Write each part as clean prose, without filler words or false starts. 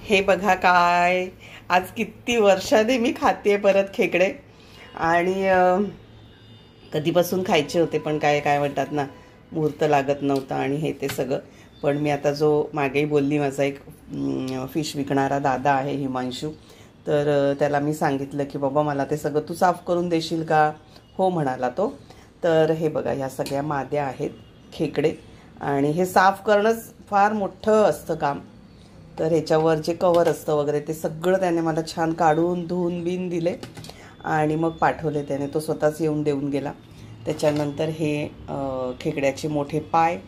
हे बघा काय, आज किती वर्षांनी मी खाते परत खेकडे. आणि कधीपासून खायचे होते, पण काय काय म्हणतात ना, मुहूर्त लागत नव्हता आणि हे ते सगळं. पण मी आता जो मागेही बोलली, माझा एक फिश विकणारा दादा आहे हिमांशू, तर त्याला मी सांगितलं की बाबा मला ते सगळं तू साफ करून देशील का. हो म्हणाला तो. तर हे बघा, ह्या सगळ्या माद्या आहेत खेकडे, आणि हे साफ करणंच फार मोठं असतं काम. तर ह्याच्यावर जे कवर असतं वगैरे ते सगळं त्याने मला छान काढून धुवून बिन दिले आणि मग पाठवले त्याने. तो स्वतःच येऊन देऊन गेला. त्याच्यानंतर हे खेकड्याचे मोठे पाय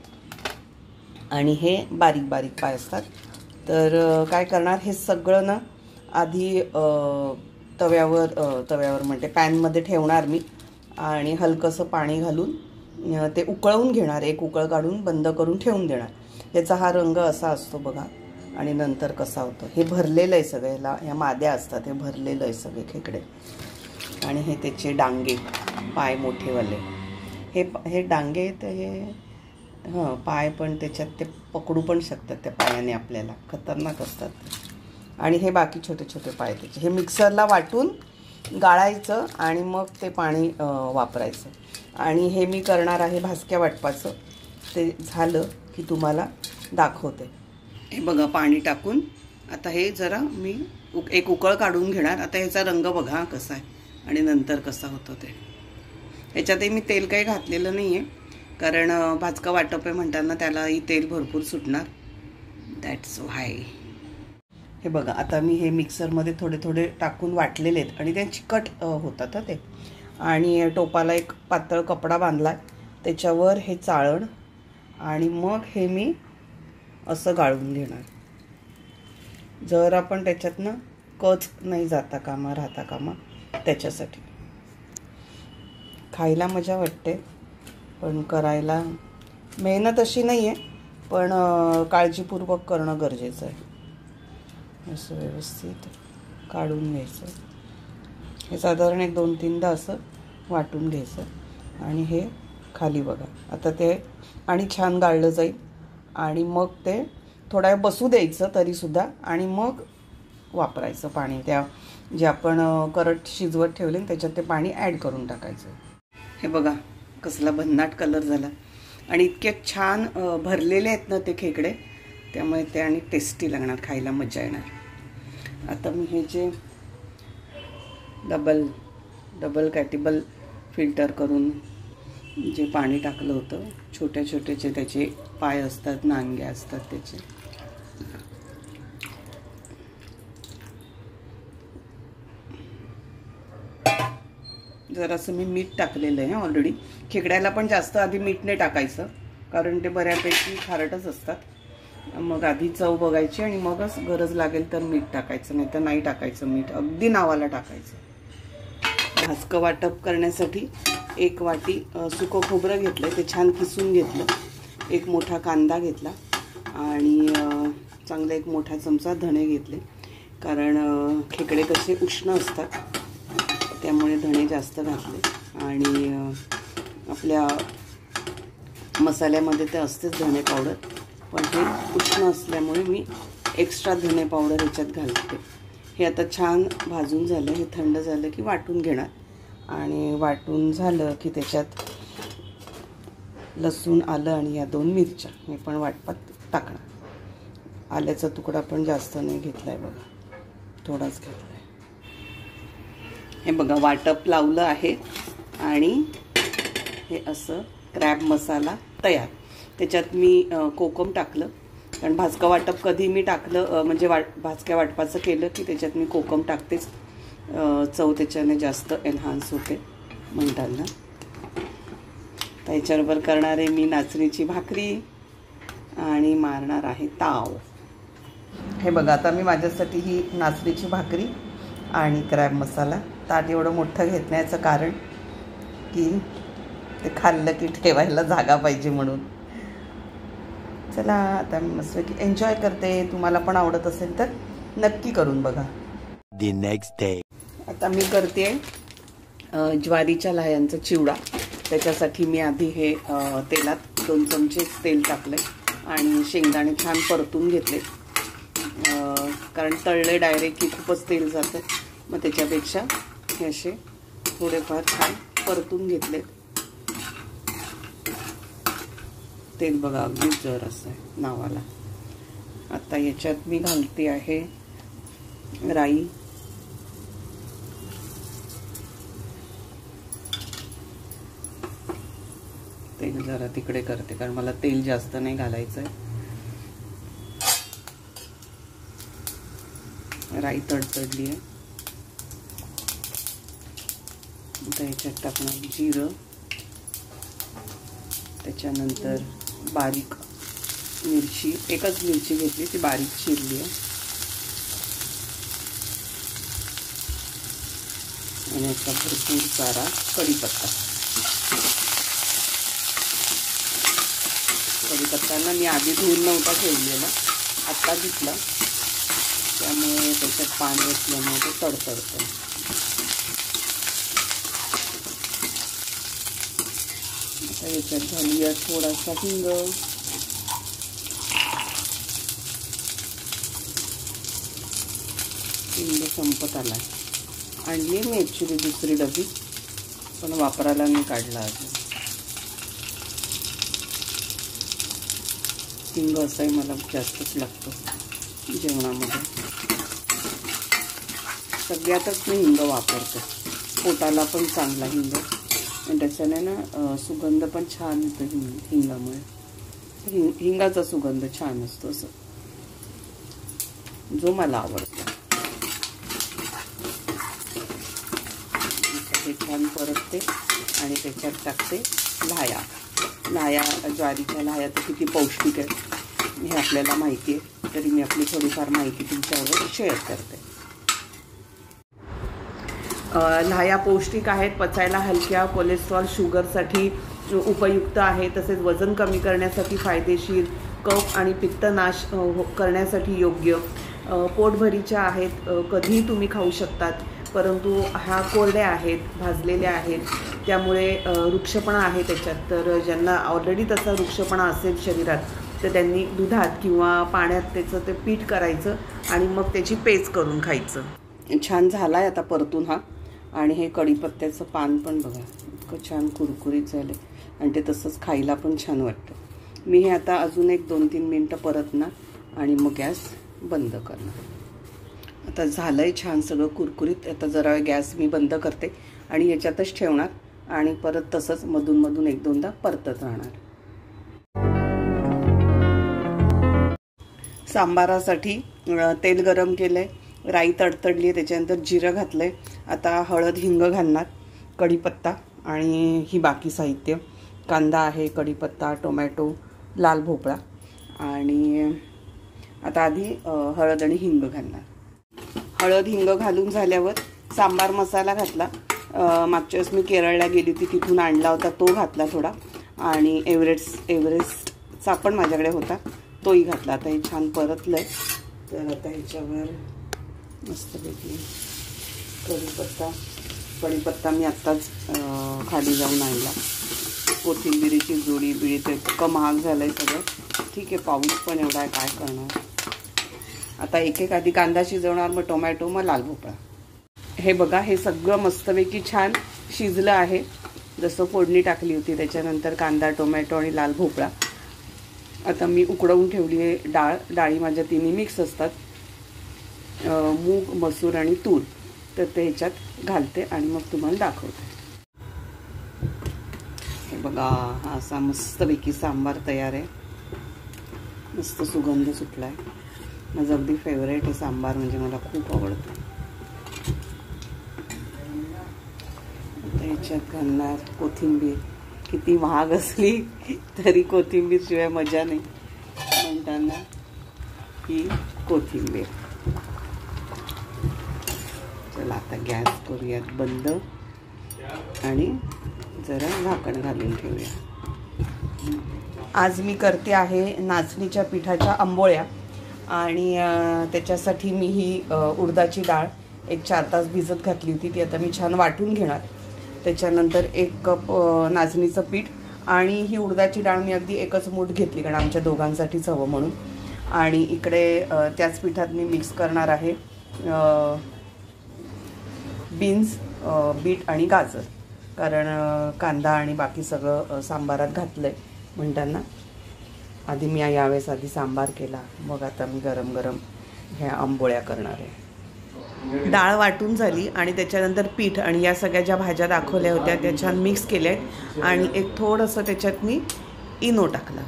आणि हे बारीक बारीक पाय असतात. तर काय करणार, हे सगळं ना आधी तव्यावर म्हणते पॅनमध्ये ठेवणार मी, आणि हलकंसं पाणी घालून ते उकळवून घेणार. एक उकळ काढून बंद करून ठेवून देणार. याचा हा रंग असा असतो बघा. आणि नंतर कसा होतं, हे भरलेलं आहे सगळ्याला, ह्या माद्या असतात, हे भरलेलं आहे सगळे खेकडे. आणि हे त्याचे डांगे, पाय मोठेवाले, हे डांगे तर हे पाय पण त्याच्यात ते पकडू पण शकतात त्या पायाने आपल्याला, खतरनाक असतात ते. आणि हे बाकी छोटे छोटे पाय त्याचे, हे मिक्सरला वाटून गाळायचं आणि मग ते पाणी वापरायचं. आणि हे मी करणार आहे भाजक्या वाटपाचं. ते झालं की तुम्हाला दाखवते. हे बघा, पाणी टाकून आता हे जरा मी एक उकळ काढून घेणार. आता ह्याचा रंग बघा कसा आहे आणि नंतर कसा होतो ते. ह्याच्यातही मी तेल काही घातलेलं नाही आहे, कारण भाजका वाटप आहे म्हणताना त्यालाही तेल भरपूर सुटणार. दॅट्स व्हाय. हे बघा, आता मी हे मिक्सरमध्ये थोडे थोडे टाकून वाटलेले आहेत आणि ते चिकट होतात ते. आणि टोपाला एक पातळ कपडा बांधला, त्याच्यावर हे चाळण, आणि मग हे मी असं गाळून घेणार. जर आपण त्याच्यातनं कच नाही राहता कामा त्याच्यासाठी. खायला मजा वाटते, पण करायला मेहनत अशी नाही आहे, पण काळजीपूर्वक करणं गरजेचं आहे. असं व्यवस्थित काढून घ्यायचं. हे साधारण 1-2-3दा असं वाटून घ्यायचं. आणि हे खाली बघा, आता ते आणि छान गाळलं जाईल. आणि मग ते थोडा वेळ बसू द्यायचं तरीसुद्धा, आणि मग वापरायचं पाणी. त्या जे आपण करट शिजवत ठेवले त्याच्यात ते पाणी ॲड करून टाकायचं. हे बघा कसला भन्नाट कलर झाला, आणि इतके छान भरलेले आहेत ना ते खेकडे, त्यामुळे ते आणि टेस्टी लागणार, खायला मजा येणार. आता मी हे जे डबल कॅटिबल फिल्टर करून जे पाणी टाकलं होतं, छोट्या छोट्याचे त्याचे पाय असतात, नांग्या असतात त्याचे, जरासं मी मीठ टाकलेलं आहे ऑलरेडी. खेकड्याला पण जास्त आधी मीठ नाही टाकायचं, कारण ते बऱ्यापैकी खारटच असतात. मग आधी चव बघायची आणि मगच गरज लागेल तर मीठ टाकायचं, नाही तर नाही टाकायचं मीठ, अगदी नावाला टाकायचं. भाजकं वाटप करण्यासाठी 1 वाटी सुकं खोबरं घेतलं, ते छान किसून घेतलं. 1 मोठा कांदा घेतला, आणि चांगला 1 मोठा चमचा धणे घेतले, कारण खेकडे कसे उष्ण असतात त्यामुळे धणे जास्त घातले. आणि आपल्या मसाल्यामध्ये ते असतेच धणे पावडर, पण हे उष्ण असल्यामुळे मी एक्स्ट्रा धणे पावडर ह्याच्यात घालते. हे आता छान भाजून झालं, हे थंड झालं की वाटून घेणार. आणि वाटून झालं की त्याच्यात लसूण, आलं आणि या 2 मिरच्या मी पण वाटपात टाकणार. आल्याचा तुकडा पण जास्त नाही घेतला आहे बघा, थोडाच घेतला आहे. हे बघा, वाटप लावलं आहे आणि हे असं क्रॅब मसाला तयार. त्याच्यात मी कोकम टाकलं, कारण भाजका वाटप कधी मी टाकलं म्हणजे भाजक्या वाटपाचं केलं की त्याच्यात मी कोकम टाकतेच. चव त्याच्याने जास्त एनहान्स होते म्हणताना. त्याच्याबरोबर करणार आहे मी नाचणीची भाकरी आणि मारणार आहे ताव. हे बघा, आता मी माझ्यासाठी ही नाचणीची भाकरी आणि क्रॅब मसाला. ताट एवढं मोठं घेण्याचं कारण की ते खाल्लं की ठेवायला जागा पाहिजे म्हणून. चला आता मी मस्त की एन्जॉय करते. तुम्हाला पण आवडत असेल तर नक्की करून बघा. The next day. आता मी करते ज्वारीच्या लाह्यांचा चिवडा. त्याच्यासाठी मी आधी हे तेलात 2 चमचे तेल टाकले आणि शेंगदाणे छान परतून घेतले. कारण तळले डायरेक्ट की खूपच तेल जातं. मग त्याच्यापेक्षा हे असे थोडेफार छान परतून घेतलेत. तेल बघा अगदीच जर असं आहे नावाला. आता याच्यात मी घालते आहे राई. तेल जरा तिकडे करते कारण मला तेल जास्त नाही घालायचं आहे. राई तडतडली आहे. आता याच्यात टाकणार जिरं, त्याच्यानंतर बारीक मिरची, एकच मिरची घेतली ती बारीक चिरली आहे. आणि याचा भरपूर सारा कढीपत्ता. कढीपत्त्याला मी आधी धुवून नव्हता ठेवलेला, आत्ता घेतला, त्यामुळे त्याच्यात पाणी असल्यामुळे ते तडतडतं. आता याच्यात घालूया थोडासा हिंग. हिंग संपत आलाय. आणली मी ॲक्च्युली दुसरी डबी, पण वापरायला मी काढला अजून. हिंग असाही मला जास्तच लागतो जेवणामध्ये. सगळ्यातच मी हिंग वापरते. पोटाला पण चांगला हिंग आणि त्याच्याने ना सुगंध पण छान येतो हिंगामुळे. हिंगाचा सुगंध छान असतो असं, जो मला आवडतो. हे छान परतते आणि त्याच्यात टाकते लाह्या. लाह्या, ज्वारीच्या लाह्या तर किती पौष्टिक आहेत हे आपल्याला माहिती आहे, तरी मी आपली थोडीफार माहिती तुमच्यावर शेअर करते. लाह्या पौष्टिक आहेत, पचायला हलक्या, कोलेस्ट्रॉल शुगरसाठी उपयुक्त आहे, तसेच वजन कमी करण्यासाठी फायदेशीर, कफ आणि पित्तनाश करण्यासाठी योग्य, पोटभरीच्या आहेत, कधीही तुम्ही खाऊ शकतात. परंतु ह्या कोरड्या आहेत, भाजलेल्या आहेत, त्यामुळे वृक्षपणा आहे त्याच्यात. तर ज्यांना ऑलरेडी तसा वृक्षपणा असेल शरीरात तर त्यांनी दुधात किंवा पाण्यात त्याचं ते पीठ करायचं आणि मग त्याची पेज करून खायचं. छान झाला आहे आता परतून हा. आणि हे कढीपत्त्याचं पान पण बघा इतकं छान कुरकुरीत झालं आणि ते तसंच खायला पण छान वाटतं. मी हे आता अजून एक 2-3 मिनटं परतणार आणि मग गॅस बंद करणार. आता झालं आहे छान सगळं कुरकुरीत. आता जरा गॅस मी बंद करते आणि याच्यातच ठेवणार आणि परत तसंच मधून 1-2दा परतत राहणार. सांबारासाठी तेल गरम केलं आहे, राई तडतडली आहे, त्याच्यानंतर जिरं घातलं आहे. आता हळद, हिंग घालणार, कढीपत्ता आणि ही बाकी साहित्य. कांदा आहे, कढीपत्ता, टोमॅटो, लाल भोपळा आणि आता आधी हळद आणि हिंग घालणार. हळद हिंग घालून झाल्यावर सांबार मसाला घातला. मागच्या वेळेस मी केरळला गेली होती तिथून आणला होता तो घातला थोडा आणि एव्हरेस्टचा पण माझ्याकडे होता तोही घातला. आता हे छान परतलं आहे. तर आता ह्याच्यावर मस्तपैकी कढीपत्ता मी आत्ताच खाली जाऊन आणला. कोथिंबिरीची जोडी बिडी तर इतकं महाग झालं आहे सगळं. ठीक आहे, पाऊस पण एवढा आहे, काय करणार. आता एक आधी कांदा शिजवणार, मग टोमॅटो, मग लाल भोपळा. हे बघा हे सगळं मस्तपैकी छान शिजलं आहे. जसं फोडणी टाकली होती त्याच्यानंतर कांदा, टोमॅटो आणि लाल भोपळा. आता मी उकडवून ठेवली आहे डाळ. डाळी माझ्या तिन्ही मिक्स असतात, मूग, मसूर आणि तूर. तर ते ह्याच्यात घालते आणि मग तुम्हाला दाखवते. हे बघा हा असा मस्तपैकी सांबार तयार आहे. मस्त सुगंध सुटला आहे. माझं अगदी फेवरेट आहे सांबार, म्हणजे मला खूप आवडतं. आता ह्याच्यात घालणार कोथिंबीर. किती महाग असली तरी कोथिंबीर शिवाय मजा नाही, म्हणताना ही कोथिंबीर. चला आता गॅस करूयात बंद आणि जरा झाकण घालून ठेवूया. आज मी करते आहे नाचणीच्या पिठाच्या आंबोळ्या आणि त्याच्यासाठी मी ही उडदाची डाळ 1-4 तास भिजत घातली होती. ती आता मी छान वाटून घेणार. त्याच्यानंतर 1 कप नाचणीचं पीठ आणि ही उडदाची डाळ मी अगदी एकच मूठ घेतली कारण आमच्या दोघांसाठीच हवं म्हणून. आणि इकडे त्याच पिठात मी मिक्स करणार आहे बीन्स, बीट आणि गाजर, कारण कांदा आणि बाकी सगळं सांबारात घातलं आहे म्हणताना आधी मी यावेळेस आधी सांबार केला, मग आता मी गरम गरम ह्या आंबोळ्या करणार आहे. डाळ वाटून झाली आणि त्याच्यानंतर पीठ आणि या सगळ्या ज्या भाज्या दाखवल्या होत्या त्या छान मिक्स केल्या आहेत आणि एक थोडंसं त्याच्यात मी इनो टाकला.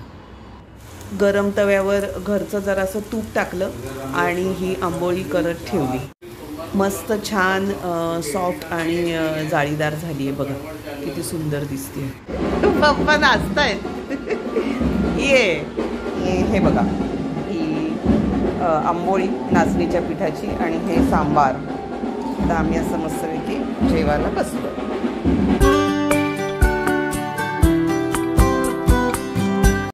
गरम तव्यावर घरचं जरासं तूप टाकलं आणि ही आंबोळी करत ठेवली. मस्त छान सॉफ्ट आणि जाळीदार झाली आहे बघा, किती सुंदर दिसते. पप्पा नाचतायत. ये हे बघा, ही आंबोळी नाचणीच्या पिठाची आणि हे सांबार. आता आम्ही असं मस्तपैकी जेवायला बसलो.